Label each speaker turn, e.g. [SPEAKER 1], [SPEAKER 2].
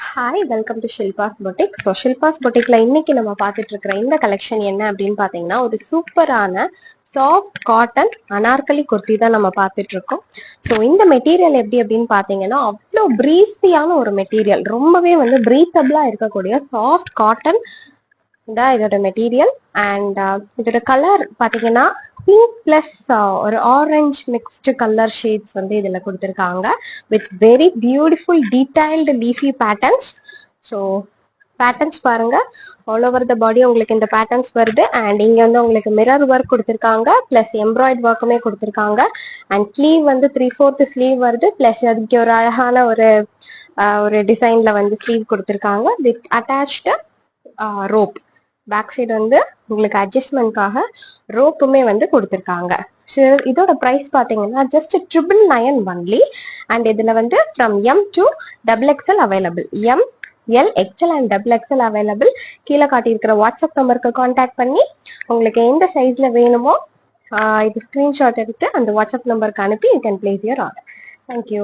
[SPEAKER 1] Hi, welcome to Shilpa's boutique. So Shilpa's பொட்டிக்ல இன்னைக்கு நம்ம பார்த்துட்டு இருக்கிற இந்த கலெக்ஷன் என்ன அப்படின்னு பார்த்தீங்கன்னா, ஒரு சூப்பரான சாஃப்ட் காட்டன் அனார்கலி குர்த்தி தான் நம்ம பார்த்துட்டு இருக்கோம். ஸோ இந்த மெட்டீரியல் எப்படி அப்படின்னு பார்த்தீங்கன்னா, அவ்வளோ ப்ரீஸியான ஒரு மெட்டீரியல், ரொம்பவே ப்ரீத்தபிளா இருக்கக்கூடிய சாஃப்ட் காட்டன் தான் இதோட மெட்டீரியல். அண்ட் இதோட கலர் பார்த்தீங்கன்னா பிங்க் பிளஸ் ஒரு ஆரஞ்சு மிக்ஸ்டு கலர் ஷேட்ஸ் இதுல கொடுத்துருக்காங்க with very beautiful detailed leafy patterns. So patterns பாருங்க, ஆல் ஓவர் த பாடி உங்களுக்கு இந்த பேட்டர்ன்ஸ் வருது. அண்ட் இங்க உங்களுக்கு மிரர் ஒர்க் கொடுத்துருக்காங்க, பிளஸ் எம்ப்ராய்ட் ஒர்க்குமே கொடுத்துருக்காங்க. அண்ட் ஸ்லீவ் 3/4 ஸ்லீவ் வருது, பிளஸ் அதுக்கு ஒரு அழகான ஒரு டிசைன்ல ஸ்லீவ் கொடுத்துருக்காங்க with attached rope. Back side உங்களுக்கு அட்ஜஸ்ட்மெண்ட்காக ரோப்புமே கொடுத்துருக்காங்க. ஸோ இதோட ப்ரைஸ் பார்த்தீங்கன்னா ஜஸ்ட் 999 ஒன்லி. அண்ட் இதில் from M to XXL available. M, L, XL and XXL available. கீழே காட்டியிருக்கிற வாட்ஸ்அப் நம்பருக்கு கான்டாக்ட் பண்ணி உங்களுக்கு எந்த சைஸ்ல வேணுமோ இது ஸ்க்ரீன்ஷாட் எடுத்து அந்த வாட்ஸ்அப் நம்பருக்கு அனுப்பி you can place your order. Thank you.